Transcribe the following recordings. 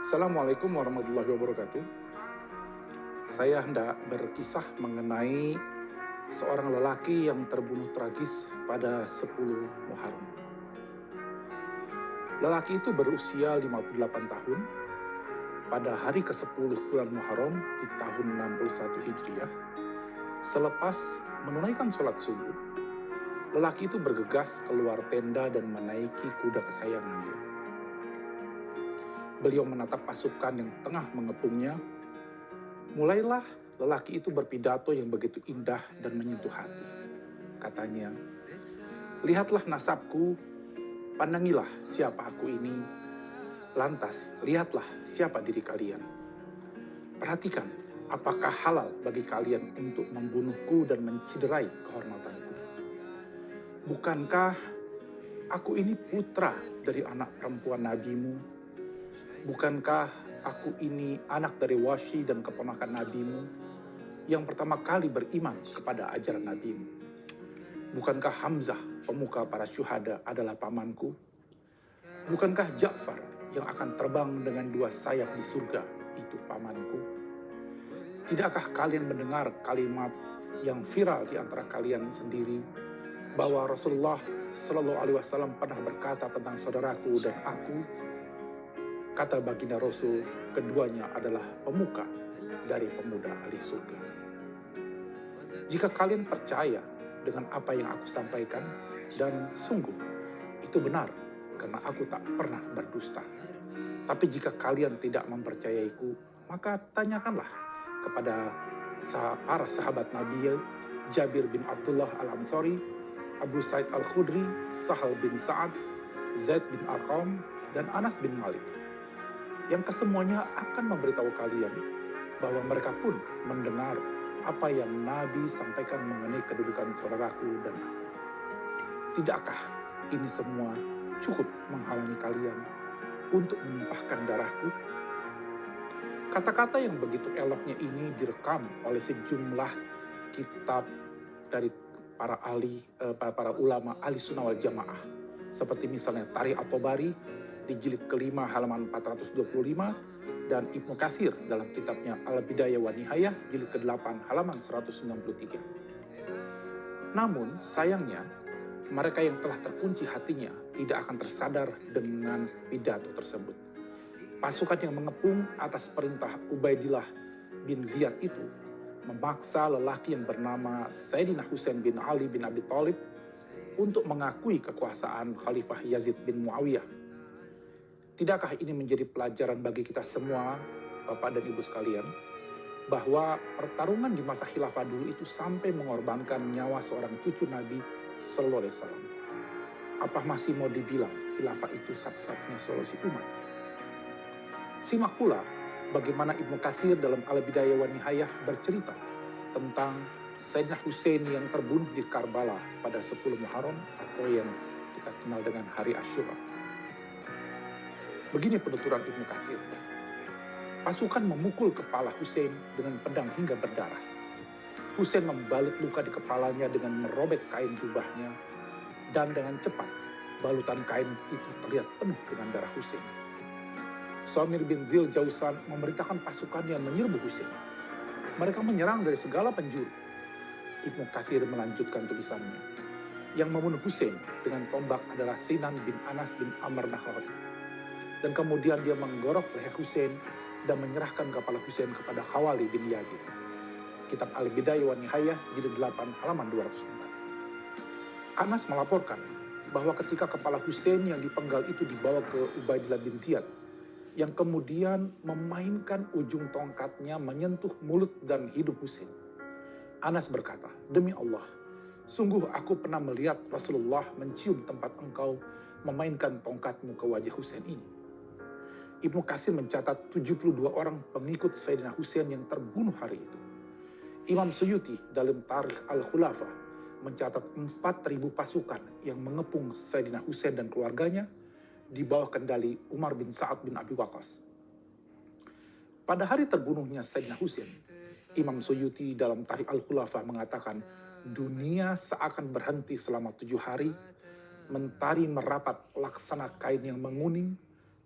Assalamualaikum warahmatullahi wabarakatuh. Saya hendak berkisah mengenai seorang lelaki yang terbunuh tragis pada 10 Muharram. Lelaki itu berusia 58 tahun pada hari ke-10 bulan Muharram di tahun 61 Hijriah. Selepas menunaikan sholat subuh, lelaki itu bergegas keluar tenda dan menaiki kuda kesayangannya. Beliau menatap pasukan yang tengah mengepungnya. Mulailah lelaki itu berpidato yang begitu indah dan menyentuh hati. Katanya, "Lihatlah nasabku, pandangilah siapa aku ini. Lantas, lihatlah siapa diri kalian. Perhatikan, apakah halal bagi kalian untuk membunuhku dan menciderai kehormatanku? Bukankah aku ini putra dari anak perempuan nabimu? Bukankah aku ini anak dari Wasyi dan keponakan nabimu yang pertama kali beriman kepada ajaran nabimu? Bukankah Hamzah, pemuka para syuhada, adalah pamanku? Bukankah Ja'far yang akan terbang dengan 2 sayap di surga itu pamanku? Tidakkah kalian mendengar kalimat yang viral di antara kalian sendiri bahwa Rasulullah Shallallahu Alaihi Wasallam pernah berkata tentang saudaraku dan aku? Kata baginda Rasul, keduanya adalah pemuka dari pemuda ahli surga. Jika kalian percaya dengan apa yang aku sampaikan, dan sungguh itu benar karena aku tak pernah berdusta. Tapi jika kalian tidak mempercayaiku, maka tanyakanlah kepada para sahabat Nabi, Jabir bin Abdullah al-Ansari, Abu Sa'id al-Khudri, Sahal bin Sa'ad, Zaid bin Arqam, dan Anas bin Malik, yang kesemuanya akan memberitahu kalian bahwa mereka pun mendengar apa yang Nabi sampaikan mengenai kedudukan saudaraku dan aku. Tidakkah ini semua cukup menghalangi kalian untuk menumpahkan darahku? Kata-kata yang begitu eloknya ini direkam oleh sejumlah kitab dari para ulama ahli sunnah wal jamaah, seperti misalnya Tarikh at-Tabari di jilid kelima halaman 425 dan Ibnu Katsir dalam kitabnya Al-Bidayah wa Nihayah jilid ke-8 halaman 193. Namun sayangnya mereka yang telah terkunci hatinya tidak akan tersadar dengan pidato tersebut. Pasukan yang mengepung atas perintah Ubaidillah bin Ziyad itu memaksa lelaki yang bernama Sayyidina Husain bin Ali bin Abi Thalib untuk mengakui kekuasaan Khalifah Yazid bin Muawiyah. Tidakkah ini menjadi pelajaran bagi kita semua, Bapak dan Ibu sekalian, bahwa pertarungan di masa khilafah dulu itu sampai mengorbankan nyawa seorang cucu Nabi Sallallahu Alaihi Wasallam? Apa masih mau dibilang khilafah itu satu-satunya solusi umat? Simak pula bagaimana Ibnu Katsir dalam Al-Bidayah wa Nihayah bercerita tentang Sayyidina Husain yang terbunuh di Karbala pada 10 Muharram atau yang kita kenal dengan Hari Asyura. Begini penuturan Ibnu Katsir. Pasukan memukul kepala Husain dengan pedang hingga berdarah. Husain membalut luka di kepalanya dengan merobek kain jubahnya, dan dengan cepat balutan kain itu terlihat penuh dengan darah Husain. Samir bin Zil Jausan memerintahkan pasukannya menyerbu Husain. Mereka menyerang dari segala penjuru. Ibnu Katsir melanjutkan tulisannya. Yang membunuh Husain dengan tombak adalah Sinan bin Anas bin Amr Nakhai. Dan kemudian dia menggorok leher Husain dan menyerahkan kepala Husain kepada Khawali bin Yazid. Kitab Al-Bidayah wa Nihayah jilid 8 halaman 204. Anas melaporkan bahwa ketika kepala Husain yang dipenggal itu dibawa ke Ubaidillah bin Ziyad, yang kemudian memainkan ujung tongkatnya menyentuh mulut dan hidung Husain, Anas berkata, "Demi Allah, sungguh aku pernah melihat Rasulullah mencium tempat engkau memainkan tongkatmu ke wajah Husain ini." Ibnu Katsir mencatat 72 orang pengikut Sayyidina Husain yang terbunuh hari itu. Imam Suyuti dalam Tarikh Al-Khulafa mencatat 4.000 pasukan yang mengepung Sayyidina Husain dan keluarganya di bawah kendali Umar bin Sa'ad bin Abi Waqqas. Pada hari terbunuhnya Sayyidina Husain, Imam Suyuti dalam Tarikh Al-Khulafa mengatakan, dunia seakan berhenti selama 7 hari, mentari merapat laksana kain yang menguning,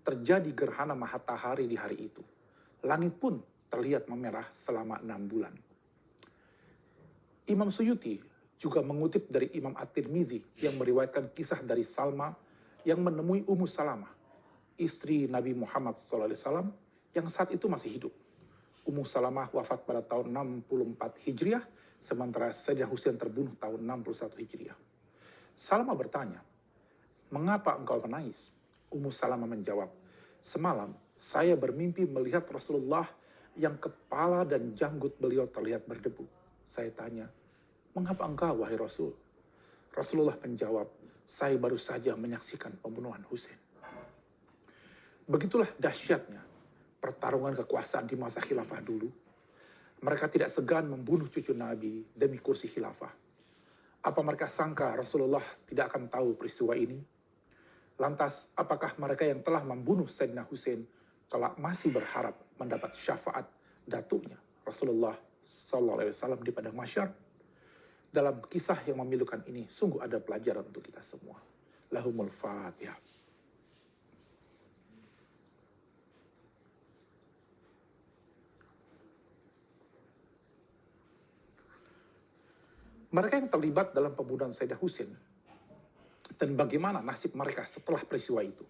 terjadi gerhana matahari di hari itu. Langit pun terlihat memerah selama 6 bulan. Imam Suyuti juga mengutip dari Imam At-Tirmizi yang meriwayatkan kisah dari Salma yang menemui Ummu Salamah, istri Nabi Muhammad SAW yang saat itu masih hidup. Ummu Salamah wafat pada tahun 64 Hijriah, sementara Sayyidina Husain terbunuh tahun 61 Hijriah. Salamah bertanya, "Mengapa engkau menangis?" Ummu Salamah menjawab, "Semalam saya bermimpi melihat Rasulullah yang kepala dan janggut beliau terlihat berdebu. Saya tanya, 'Mengapa engkau, wahai Rasul?' Rasulullah menjawab, 'Saya baru saja menyaksikan pembunuhan Husain.'" Begitulah dahsyatnya pertarungan kekuasaan di masa khilafah dulu. Mereka tidak segan membunuh cucu Nabi demi kursi khilafah. Apa mereka sangka Rasulullah tidak akan tahu peristiwa ini? Lantas, apakah mereka yang telah membunuh Sayyidina Husain kelak masih berharap mendapat syafaat datuknya Rasulullah SAW di padang mahsyar? Dalam kisah yang memilukan ini, sungguh ada pelajaran untuk kita semua. Lahumul Fatihah. Mereka yang terlibat dalam pembunuhan Sayyidina Husain dan bagaimana nasib mereka setelah peristiwa itu.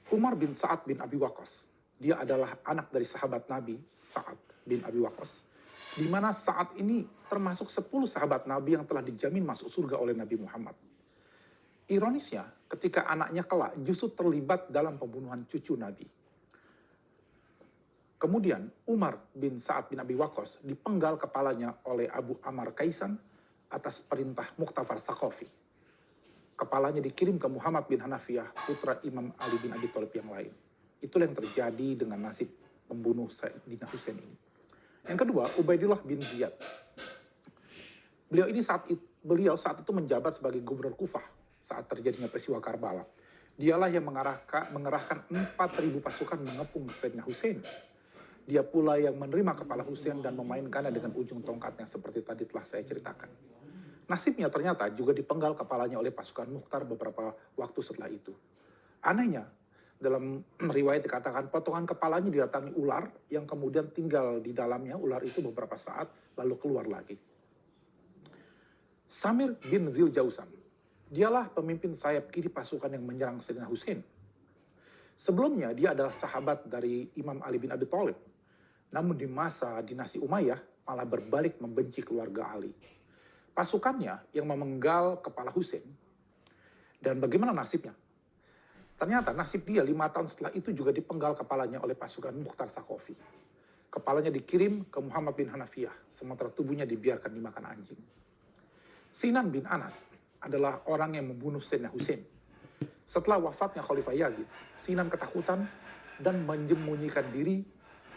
Umar bin Sa'ad bin Abi Waqqas, dia adalah anak dari sahabat Nabi Sa'ad bin Abi Waqqas, di mana saat ini termasuk 10 sahabat Nabi yang telah dijamin masuk surga oleh Nabi Muhammad. Ironisnya, ketika anaknya kelak justru terlibat dalam pembunuhan cucu Nabi. Kemudian Umar bin Sa'ad bin Abi Waqqas dipenggal kepalanya oleh Abu Ammar Kaisan atas perintah Muqtafar Thaqafi. Kepalanya dikirim ke Muhammad bin Hanafiyah, putra Imam Ali bin Abi Thalib yang lain. Itulah yang terjadi dengan nasib pembunuh Sayyidina Husain ini. Yang kedua, Ubaidillah bin Ziyad. Beliau saat itu menjabat sebagai gubernur Kufah saat terjadinya peristiwa Karbala. Dialah yang mengerahkan 4.000 pasukan mengepung Sayyidina Husain. Dia pula yang menerima kepala Husain dan memainkannya dengan ujung tongkatnya seperti tadi telah saya ceritakan. Nasibnya ternyata juga dipenggal kepalanya oleh pasukan Mukhtar beberapa waktu setelah itu. Anehnya, dalam riwayat dikatakan potongan kepalanya didatangi ular yang kemudian tinggal di dalamnya ular itu beberapa saat lalu keluar lagi. Samir bin Zil Jausam, dialah pemimpin sayap kiri pasukan yang menyerang Sayyidina Husain. Sebelumnya dia adalah sahabat dari Imam Ali bin Abi Thalib. Namun di masa dinasti Umayyah malah berbalik membenci keluarga Ali. Pasukannya yang memenggal kepala Husain. Dan bagaimana nasibnya? Ternyata nasib dia 5 tahun setelah itu juga dipenggal kepalanya oleh pasukan Mukhtar Thaqafi. Kepalanya dikirim ke Muhammad bin Hanafiyah, sementara tubuhnya dibiarkan dimakan anjing. Sinan bin Anas adalah orang yang membunuh Sayyidina Husain. Setelah wafatnya Khalifah Yazid, Sinan ketakutan dan menyembunyikan diri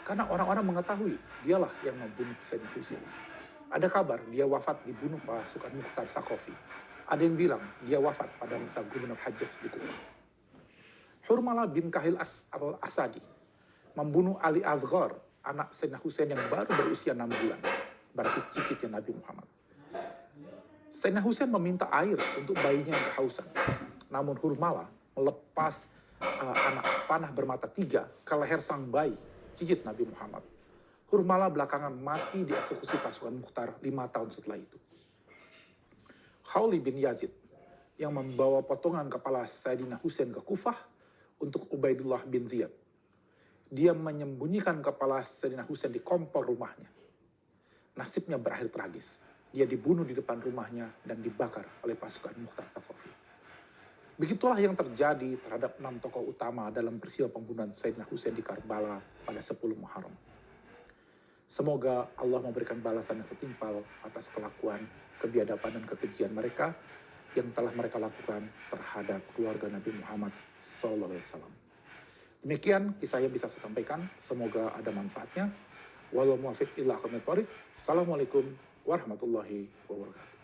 karena orang-orang mengetahui dialah yang membunuh Sayyidina Husain. Ada kabar dia wafat dibunuh pasukan Mukhtar Thaqafi. Ada yang bilang dia wafat pada masa Gubernur Hajjaj di Kufah. Hurmala bin Kahil al-Asadi membunuh Ali Asghar, anak Sayyidina Husain yang baru berusia 6 bulan. Berarti cicitnya Nabi Muhammad. Sayyidina Husain meminta air untuk bayinya yang kehausan. Namun Hurmala melepas anak panah bermata 3 ke leher sang bayi, cicit Nabi Muhammad. Hurmala belakangan mati dieksekusi pasukan Mukhtar 5 tahun setelah itu. Khawli bin Yazid yang membawa potongan kepala Sayyidina Husain ke Kufah untuk Ubaidullah bin Ziyad. Dia menyembunyikan kepala Sayyidina Husain di kompor rumahnya. Nasibnya berakhir tragis. Dia dibunuh di depan rumahnya dan dibakar oleh pasukan Mukhtar Thaqafi. Begitulah yang terjadi terhadap 6 tokoh utama dalam peristiwa pembunuhan Sayyidina Husain di Karbala pada 10 Muharram. Semoga Allah memberikan balasan yang setimpal atas kelakuan, kebiadaban dan kekejian mereka yang telah mereka lakukan terhadap keluarga Nabi Muhammad SAW. Demikian kisah yang bisa saya sampaikan. Semoga ada manfaatnya. Wallahu muwaffiq ila aqwamit thoriq. Assalamualaikum warahmatullahi wabarakatuh.